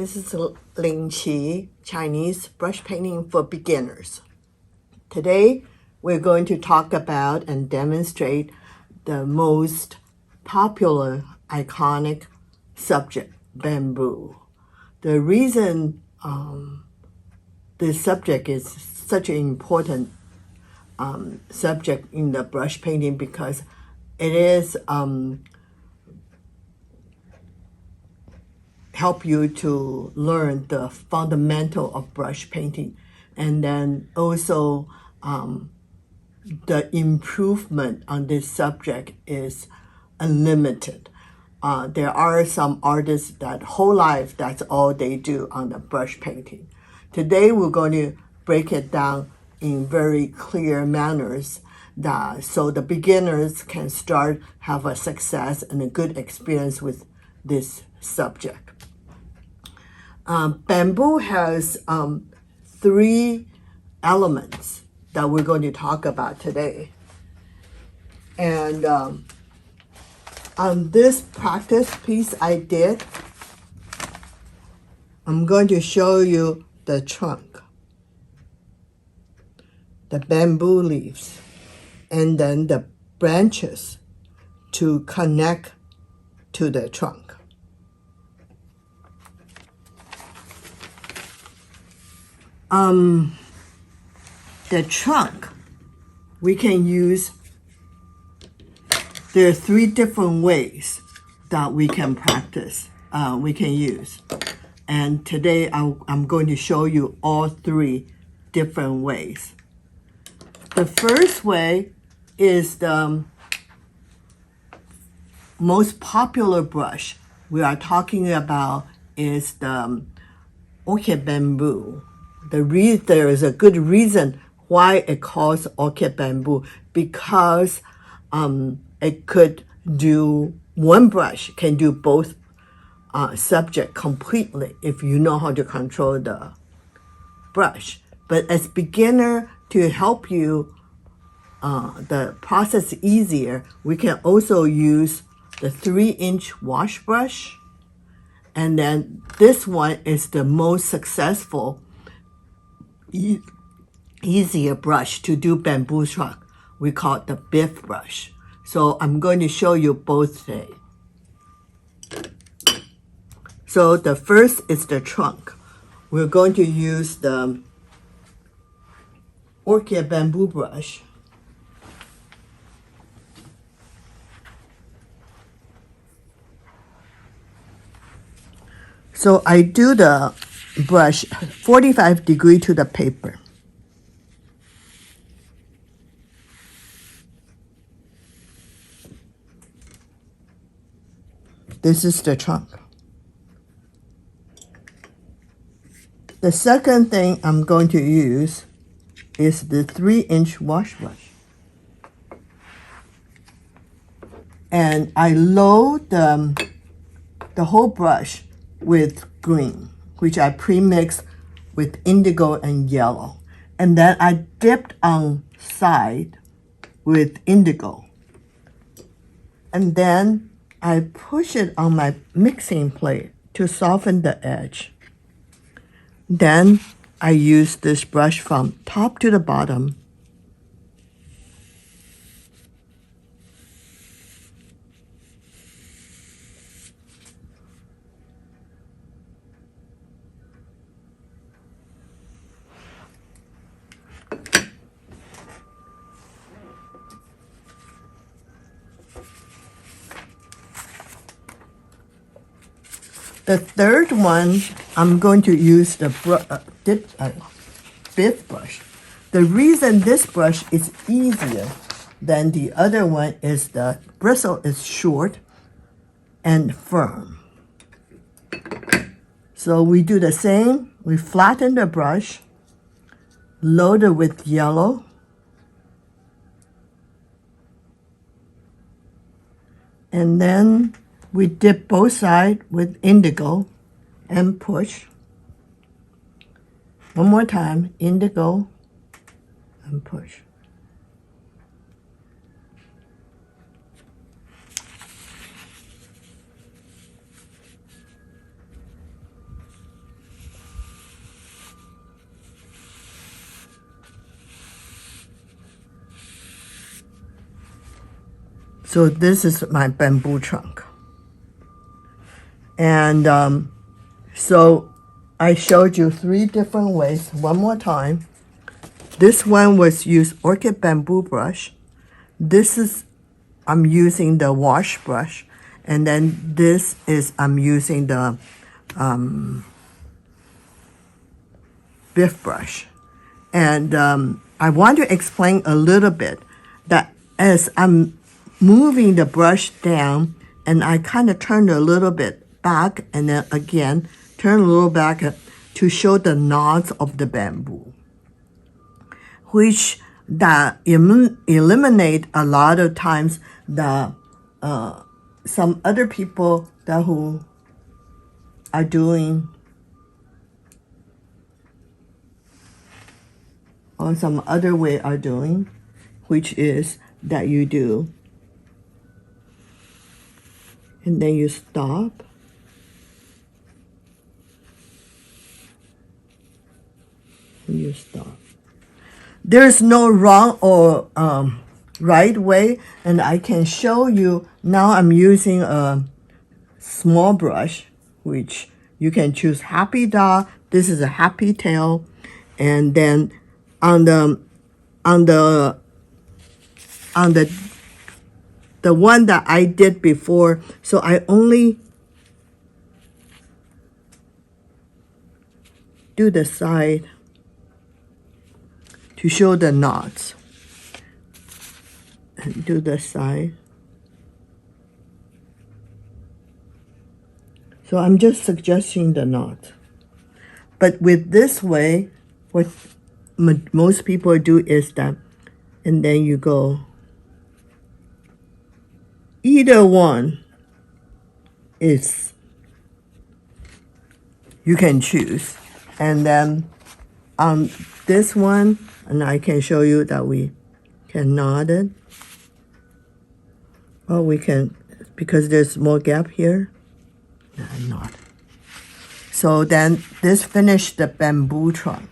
This is Ling Chi, Chinese brush painting for beginners. Today, we're going to talk about and demonstrate the most popular iconic subject, bamboo. The reason this subject is such an important subject in the brush painting because it is help you to learn the fundamental of brush painting, and then also the improvement on this subject is unlimited. There are some artists that whole life that's all they do on the brush painting. Today we're going to break it down in very clear manners so the beginners can start have a success and a good experience with this subject. Bamboo has three elements that we're going to talk about today. And on this practice piece I did, I'm going to show you the trunk, the bamboo leaves, and then the branches to connect to the trunk. The trunk, we can use, there are three different ways that we can practice, we can use. And today I'm going to show you all three different ways. The first way is the most popular brush we are talking about is the orchid bamboo. There is a good reason why it calls orchid bamboo, because it could do, one brush can do both subject completely if you know how to control the brush. But as beginner, to help you the process easier, we can also use the 3-inch wash brush, and then this one is the most successful easier brush to do bamboo trunk. We call it the BIFF brush. So I'm going to show you both today. So the first is the trunk. We're going to use the orchid bamboo brush. So I do the brush 45 degrees to the paper. This is the trunk. The second thing I'm going to use is the 3-inch wash brush. And I load the whole brush with green, which I pre-mixed with indigo and yellow. And then I dipped on side with indigo. And then I push it on my mixing plate to soften the edge. Then I use this brush from top to the bottom. The third one, I'm going to use the BIFF brush. The reason this brush is easier than the other one is the bristle is short and firm. So we do the same. We flatten the brush, load it with yellow, and then we dip both sides with indigo and push. One more time, indigo and push. So this is my bamboo trunk. And so I showed you 3 different ways. One more time. This one was use orchid bamboo brush. This is, I'm using the wash brush. And then this is, I'm using the BIFF brush. And I want to explain a little bit that as I'm moving the brush down, and I kind of turn a little bit back, and then again, turn a little back to show the knots of the bamboo, which that eliminate a lot of times the some other people that who are doing or some other way are doing, which is that you do, and then you stop, and you stop. There's no wrong or right way, and I can show you. Now I'm using a small brush, which you can choose happy dot. This is a happy tail, and then on the one that I did before, so I only do the side to show the knots, and do the side. So I'm just suggesting the knot. But with this way, what most people do is that, and then you go, either one is, you can choose. And then on this one, and I can show you that we can knot it. Well, we can, because there's more gap here, knot. So then this finished the bamboo trunk.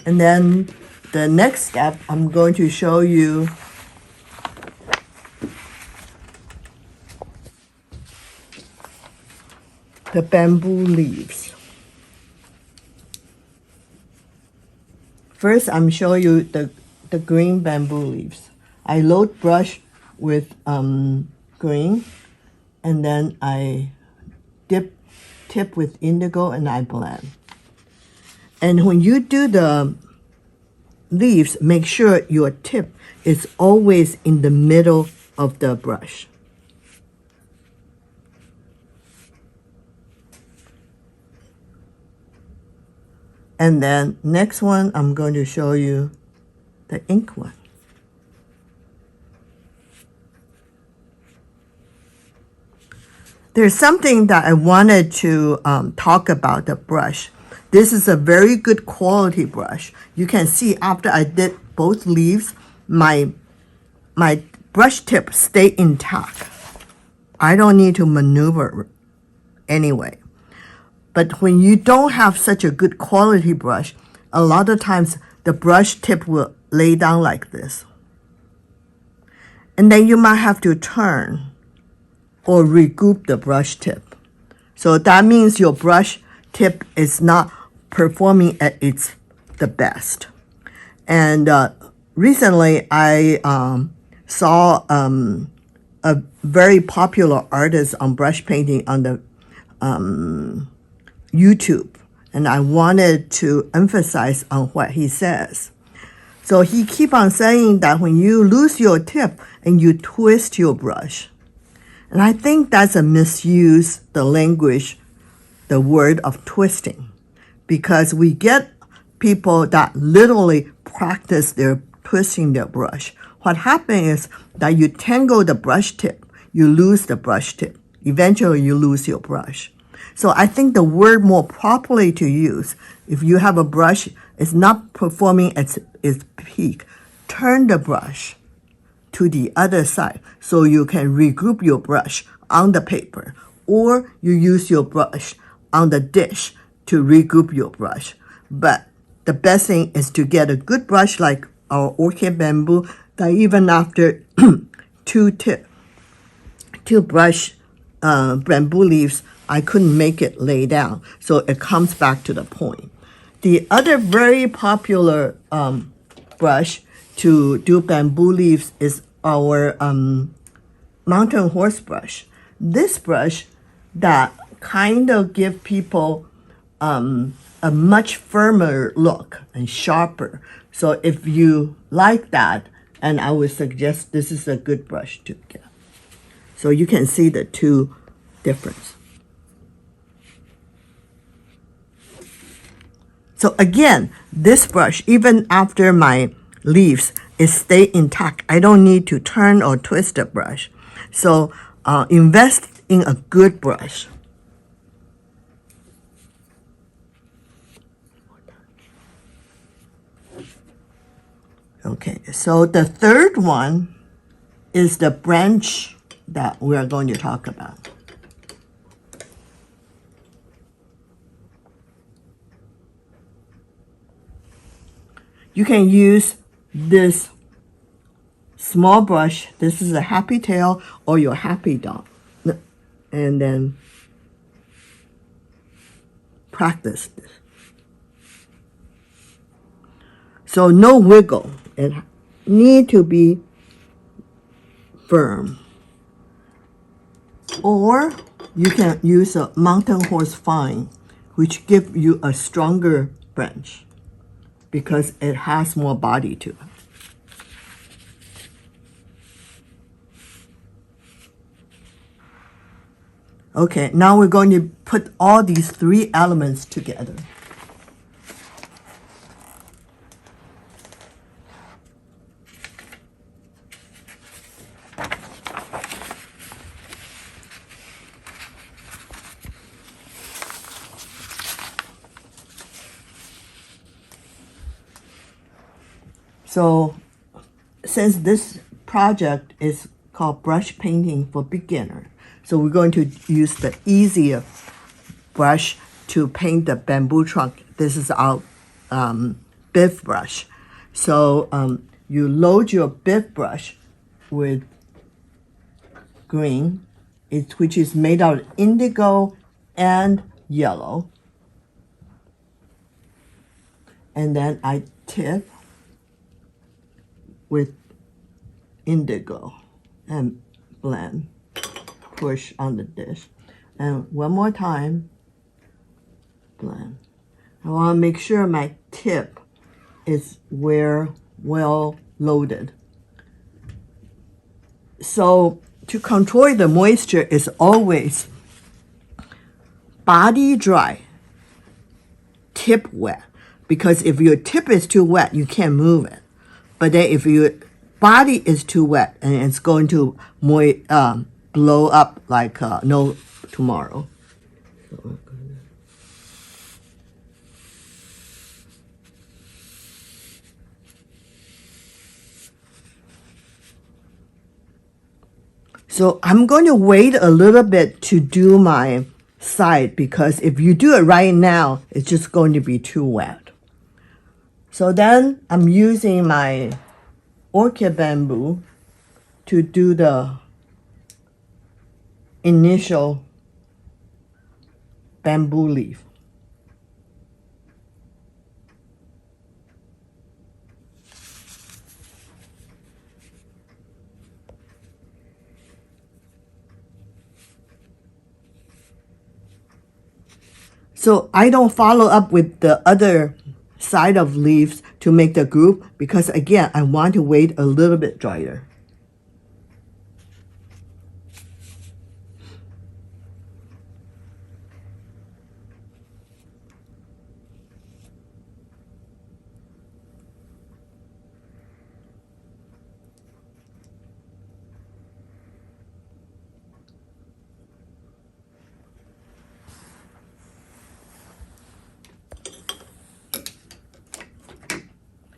And then the next step, I'm going to show you the bamboo leaves. First, I'm showing you the green bamboo leaves. I load brush with green, and then I tip with indigo, and I blend. And when you do the leaves, make sure your tip is always in the middle of the brush. And then next one, I'm going to show you the ink one. There's something that I wanted to talk about the brush. This is a very good quality brush. You can see after I did both leaves, my brush tip stayed intact. I don't need to maneuver anyway. But when you don't have such a good quality brush, a lot of times the brush tip will lay down like this. And then you might have to turn or regroup the brush tip. So that means your brush tip is not performing at the best. And recently I saw a very popular artist on brush painting on the YouTube, and I wanted to emphasize on what he says. So he keep on saying that when you lose your tip and you twist your brush, and I think that's a misuse the language, the word of twisting, because we get people that literally practice their twisting their brush. What happens is that you tangle the brush tip, you lose the brush tip. Eventually you lose your brush. So I think the word more properly to use, if you have a brush, is not performing at its peak, turn the brush to the other side so you can regroup your brush on the paper, or you use your brush on the dish to regroup your brush. But the best thing is to get a good brush like our orchid bamboo that even after two brush bamboo leaves, I couldn't make it lay down. So it comes back to the point. The other very popular brush to do bamboo leaves is our mountain horse brush. This brush that kind of give people a much firmer look and sharper. So if you like that, and I would suggest this is a good brush to get. So you can see the two difference. So again, this brush, even after my leaves, it stay intact. I don't need to turn or twist the brush. So invest in a good brush. Okay, so the third one is the branch that we are going to talk about. You can use this small brush. This is a happy tail or your happy dog. And then practice this. So no wiggle. It need to be firm. Or you can use a mountain horse fine, which give you a stronger branch because it has more body to it. Okay, now we're going to put all these three elements together. So since this project is called brush painting for beginner, so we're going to use the easier brush to paint the bamboo trunk. This is our BIFF brush. So you load your BIFF brush with green, which is made out of indigo and yellow. And then I tip with indigo and blend, push on the dish. And one more time, blend. I want to make sure my tip is well loaded. So to control the moisture is always body dry, tip wet. Because if your tip is too wet, you can't move it. But then if your body is too wet, and it's going to blow up like no tomorrow. So I'm going to wait a little bit to do my side, because if you do it right now, it's just going to be too wet. So then I'm using my orchid bamboo to do the initial bamboo leaf. So I don't follow up with the other side of leaves to make the group, because again, I want to wait a little bit drier.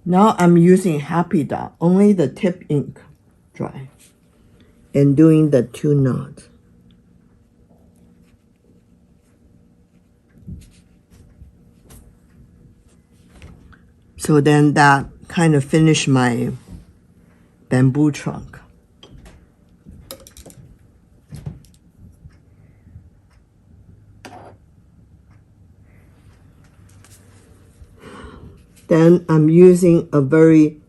Now I'm using Happy Dot, only the tip ink dry, and doing the 2 knots. So then that kind of finished my bamboo trunk. Then I'm using a very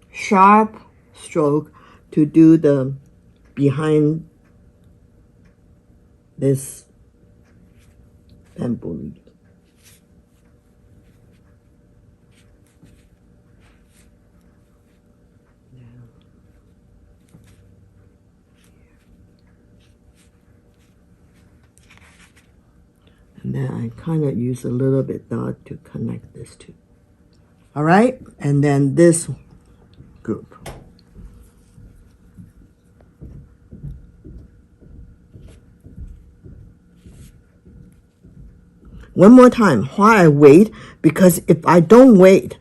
sharp stroke to do the behind this bamboo leaf. And then I kind of use a little bit dot to connect this two. All right, and then this group. One more time, why I wait, because if I don't wait,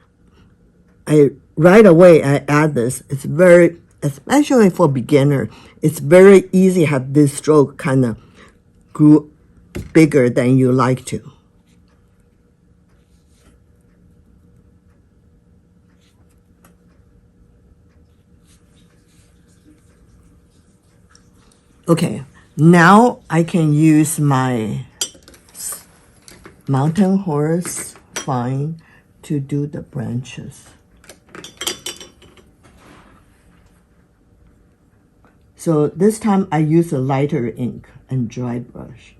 right away I add this. It's very, especially for beginner, it's very easy to have this stroke kind of grow bigger than you like to. Okay, now I can use my mountain horse vine to do the branches. So this time I use a lighter ink and dry brush.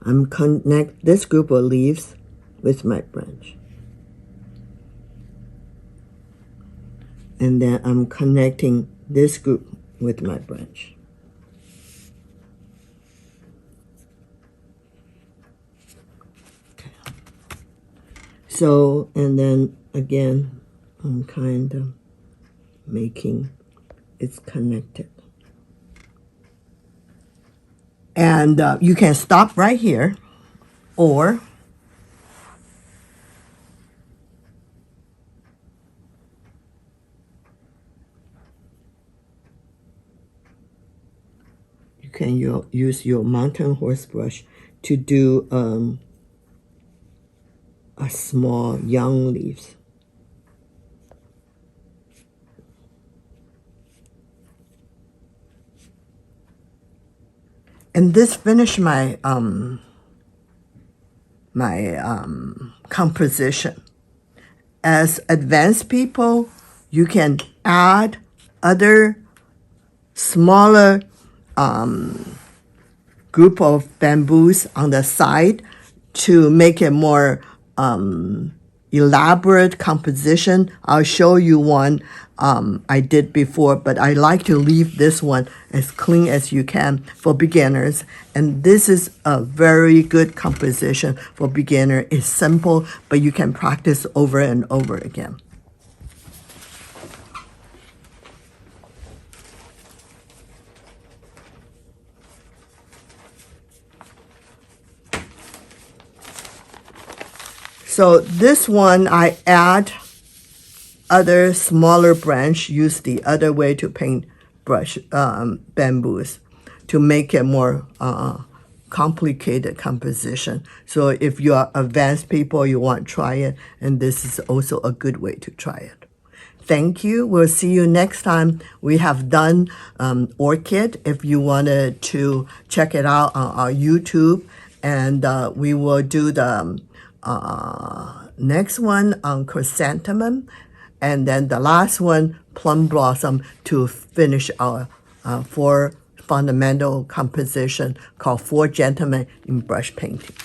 I'm connect this group of leaves with my branch. And then I'm connecting this group with my branch. Okay. So, and then again, I'm kind of making it's connected. And you can stop right here, or you can use your mountain horse brush to do a small young leaves. And this finished my composition. As advanced people, you can add other smaller group of bamboos on the side to make it more elaborate composition. I'll show you one I did before, but I like to leave this one as clean as you can for beginners. And this is a very good composition for beginner. It's simple, but you can practice over and over again. So this one I add other smaller branch, use the other way to paint brush bamboos to make it more complicated composition. So if you are advanced people, you want to try it, and this is also a good way to try it. Thank you. We'll see you next time. We have done Orchid. If you wanted to check it out on our YouTube, and we will do the next one on Chrysanthemum, and then the last one, Plum Blossom, to finish our 4 fundamental composition called 4 Gentlemen in Brush Painting.